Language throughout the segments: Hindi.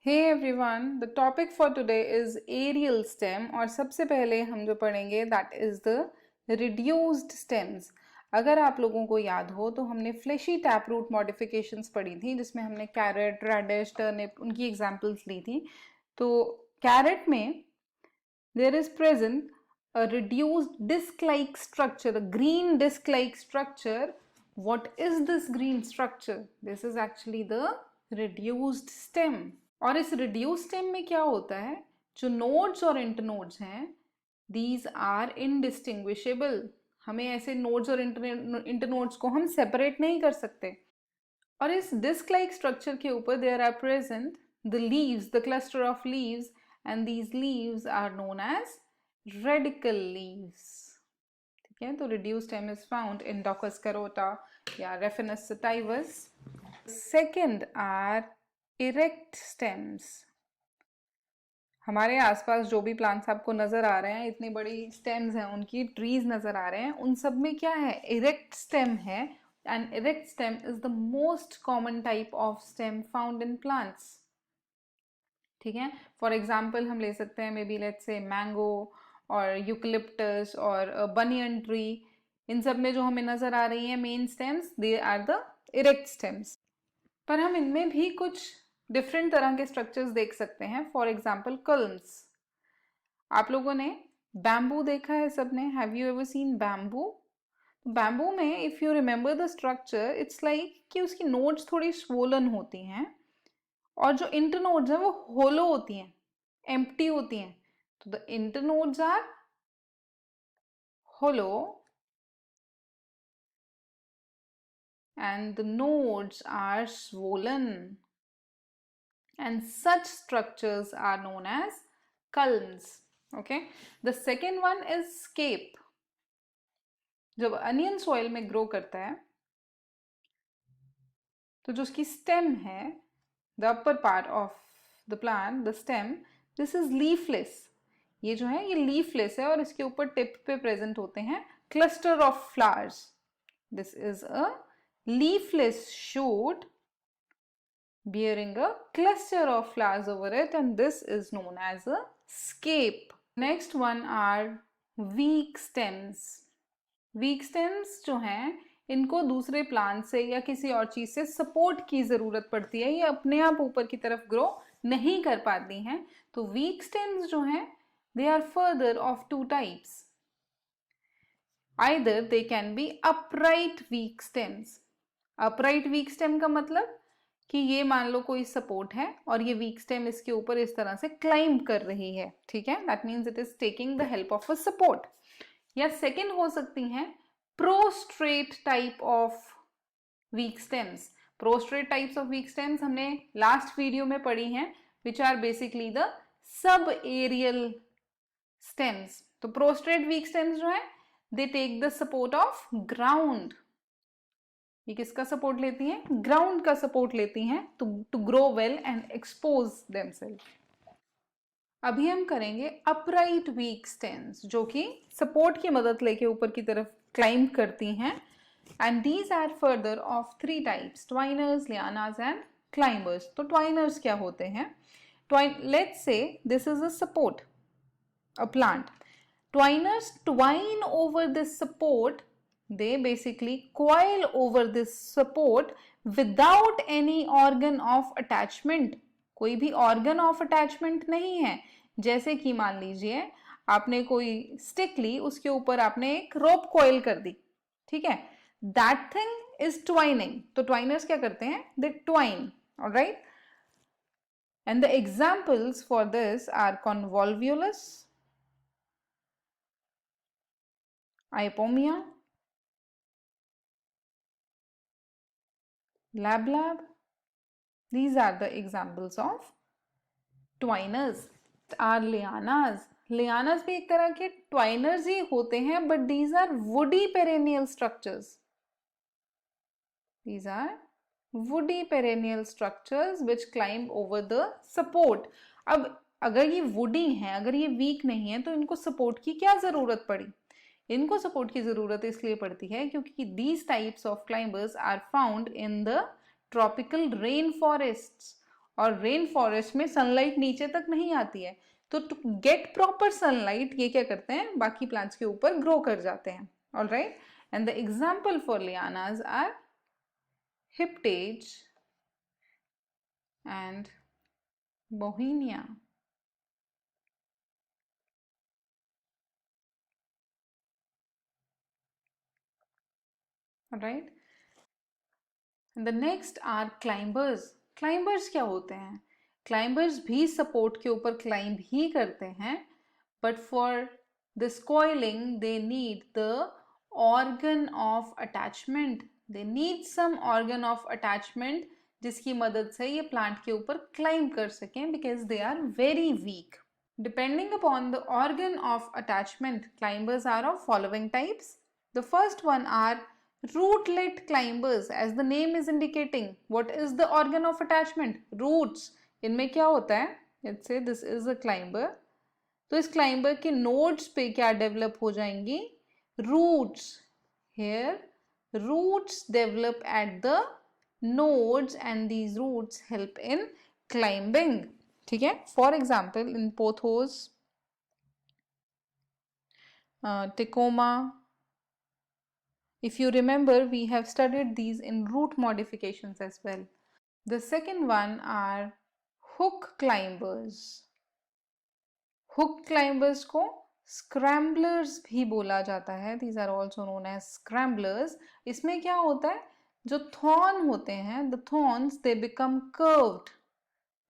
Hey everyone, the topic for today is aerial stem और सबसे पहले हम जो पढ़ेंगे that is the reduced stems. अगर आप लोगों को याद हो तो हमने फ्लेशी टैप रूट मॉडिफिकेशंस पढ़ी थी जिसमें हमने कैरेट, रेडिश, टर्निप उनकी एग्जांपल्स ली थी। तो कैरेट में there is present a reduced disc-like structure, a green disc-like structure. What is this green structure? This is actually the reduced stem. और इस reduced stem में क्या होता है, जो nodes और internodes हैं, these are indistinguishable. हमें ऐसे nodes और internodes को हम separate नहीं कर सकते। और इस disc-like structure के ऊपर there are present the leaves, the cluster of leaves, and these leaves are known as radical leaves. ठीक है, तो reduced stem is found in Daucus carota या Raphanus sativus. Second are erect stems. हमारे आसपास जो भी प्लांट्स आपको नजर आ रहे हैं, इतनी बड़ी स्टेम्स हैं उनकी, ट्रीज नजर आ रहे हैं, उन सब में क्या है, इरेक्ट स्टेम है। And erect stem is the most common type of stem found in plants. ठीक है, फॉर एग्जाम्पल हम ले सकते हैं may be let's say mango और यूकलिप्टस और बनियन ट्री। इन सब में जो हमें नजर आ रही हैं main stems, they are the erect stems. पर हम इनमें भी कुछ डिफरेंट तरह के स्ट्रक्चर्स देख सकते हैं। For example culms. आप लोगों ने बैम्बू देखा है सबने, have you ever seen bamboo? Bamboo में if you remember the structure, it's like कि उसकी नोड्स थोड़ी स्वोलन होती हैं और जो इंटरनोड्स हैं वो होलो होती हैं, एम्प्टी होती हैं। तो the internodes are hollow and the nodes are swollen, and such structures are known as culms. Okay, the second one is scape. जब अनियन सॉइल में ग्रो करता है तो जो उसकी स्टेम है, the upper part of the plant, the stem, this is leafless. ये जो है ये लीफलेस है और इसके ऊपर टिप पे प्रेजेंट होते हैं cluster of flowers. This is a leafless shoot bearing a cluster of flowers over it, and this is known as a scape. Next one are weak stems. Weak stems जो हैं इनको दूसरे प्लांट से या किसी और चीज से सपोर्ट की जरूरत पड़ती है, ये अपने आप ऊपर की तरफ ग्रो नहीं कर पाती हैं। तो वीक स्टेम्स जो हैं they are further of two types. Either they can be upright weak stems. Upright weak stem का मतलब कि ये मान लो कोई सपोर्ट है और ये वीक स्टेम इसके ऊपर इस तरह से क्लाइंब कर रही है। ठीक है, that means it is taking the help of a support. या सेकेंड हो सकती हैं prostrate type of weak stems. Prostrate types of weak stems हमने लास्ट वीडियो में पढ़ी हैं, which are basically the sub aerial stems. तो प्रोस्ट्रेट वीक स्टेम्स जो है they take the support of ground. ये किसका सपोर्ट लेती हैं? ग्राउंड का सपोर्ट लेती हैं to grow well and expose themself. अभी हम करेंगे अपराइट वीक स्टेम्स जो कि सपोर्ट की मदद लेके ऊपर की तरफ क्लाइंब करती हैं। And these are further of three types, twiners, lianas and climbers. तो ट्वाइनर्स क्या होते हैं? Let's say this is a support, a plant. Twiners twine over this support. They basically coil over this support without any organ of attachment. कोई भी organ of attachment नहीं है। जैसे कि मान लीजिए आपने कोई स्टिक ली, उसके ऊपर आपने एक रोप coil कर दी। ठीक है, that thing is twining. तो twiners क्या करते हैं? They twine. Alright? And the examples for this are convolvulus, Ipomia, Lablab. These are the examples of twiners. Are lianas. Lianas भी एक तरह के twiners ही होते हैं, but these are woody perennial structures. These are woody perennial structures which climb over the support. अब अगर ये woody हैं, अगर ये weak नहीं है, तो इनको support की क्या जरूरत पड़ी? इनको सपोर्ट की जरूरत इसलिए पड़ती है क्योंकि these types of climbers are found in the tropical rain forests. और रेन फॉरेस्ट में सनलाइट नीचे तक नहीं आती है, तो टू गेट प्रॉपर सनलाइट ये क्या करते हैं, बाकी प्लांट्स के ऊपर ग्रो कर जाते हैं. Alright, and the example for lianas are hiptage and bauhinia. Right, the next are climbers. Climbers क्या होते हैं? क्लाइंबर्स भी सपोर्ट के ऊपर क्लाइंब ही करते हैं, but for the coiling they need the organ of attachment. They need some organ of attachment जिसकी मदद से ये प्लांट के ऊपर क्लाइंब कर सकें, because they are very weak. Depending upon the organ of attachment, climbers are of following types. The first one are rootlet climbers. As the name is indicating, what is the organ of attachment? Roots. इनमें क्या होता है? Let's say this is a climber. तो इस climber के nodes पे क्या develop हो जाएंगी? Roots. Here, roots develop at the nodes and these roots help in climbing. ठीक है, for example in pothos, tecoma, if you remember we have studied these in root modifications as well. The second one are hook climbers. hook climbers को scramblers भी बोला जाता है. These are also known as scramblers. इसमें क्या होता है, जो thorn होते हैं, the thorns they become curved.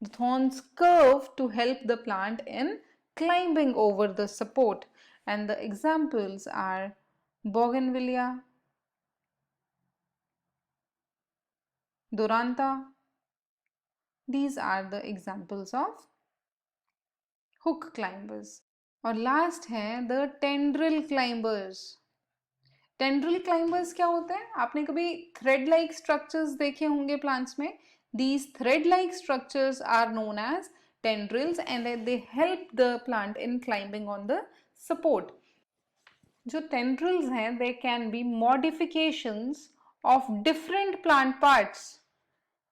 The thorns curve to help the plant in climbing over the support. And the examples are bougainvillea, doranta. These are the examples of hook climbers. और लास्ट है the tendril climbers. Tendril climbers क्या होते हैं? आपने कभी थ्रेड लाइक स्ट्रक्चर्स देखे होंगे प्लांट्स में. These thread-like structures are known as tendrils and they help the plant in climbing on the support. जो tendrils हैं, they can be modifications of different plant parts.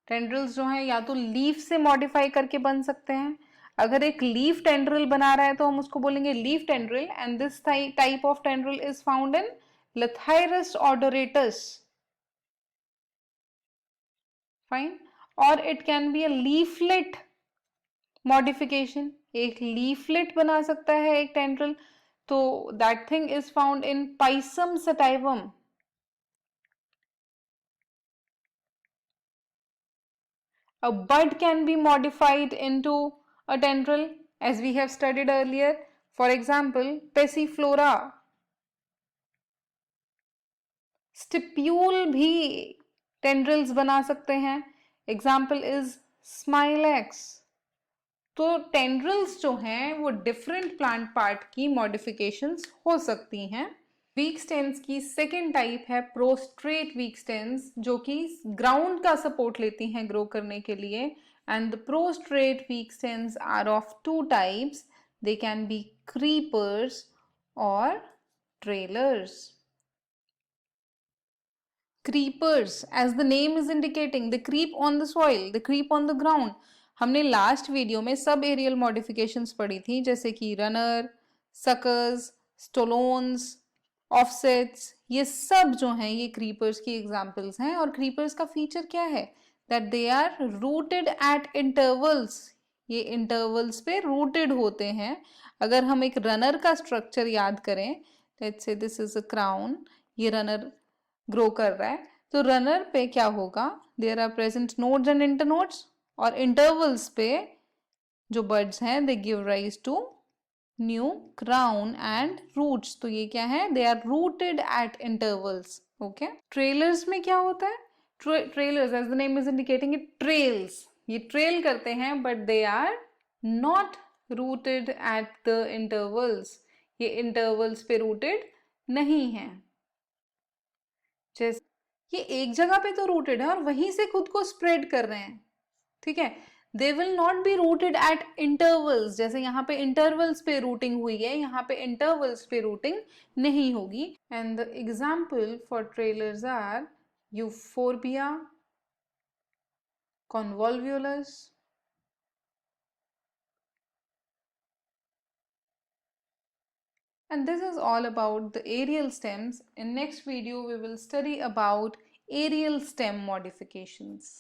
tendrils जो हैं या तो leaf से modify करके बन सकते हैं. अगर एक leaf tendril बना रहा है तो हम उसको बोलेंगे leaf tendril, and this type of tendril is found in Lathyrus odoratus. Fine. और it can be a leaflet modification. एक लीफलेट बना सकता है एक टेंड्रल, तो that thing is found in Pisum sativum. A bud can be modified into a tendril as we have studied earlier. For example, Passiflora. Stipule भी tendrils बना सकते हैं. Example is Smilax. तो टेंड्रिल्स जो हैं वो डिफरेंट प्लांट पार्ट की मॉडिफिकेशंस हो सकती हैं. वीक स्टेम्स की सेकेंड टाइप है प्रोस्ट्रेट वीक स्टेम्स, जो कि ग्राउंड का सपोर्ट लेती हैं ग्रो करने के लिए. And the prostrate weak stems are of two types. They can be creepers और trailers. Creepers, as the name is indicating, they creep on the soil, they creep on the ground. हमने लास्ट वीडियो में सब एरियल मॉडिफिकेशंस पढ़ी थी, जैसे कि रनर, सकर्स, स्टोलोन्स, ऑफसेट्स. ये सब जो हैं ये क्रीपर्स की एग्जांपल्स हैं. और क्रीपर्स का फीचर क्या है? That they are rooted at intervals. ये इंटरवल्स पे रूटेड होते हैं. अगर हम एक रनर का स्ट्रक्चर याद करें, let's say this is a crown, ये रनर ग्रो कर रहा है, तो रनर पे क्या होगा? There are present nodes and internodes, और इंटरवल्स पे जो बर्ड्स हैं they give rise to new crown and roots. तो ये क्या है? They are rooted at intervals. Okay. Trailers में क्या होता है? Trailers, as the name is indicating, it trails. ये ट्रेल करते हैं but they are not rooted at the intervals. ये इंटरवल्स पे रूटेड नहीं है. ये एक जगह पे तो रूटेड है और वहीं से खुद को स्प्रेड कर रहे हैं. ठीक है. They will not be rooted at intervals. जैसे यहाँ पे इंटरवल्स पे रूटिंग हुई है, यहाँ पे इंटरवल्स पे रूटिंग नहीं होगी. And the example for trailers are euphorbia, convolvulus, And this is all about the aerial stems. In next video we will study about aerial stem modifications.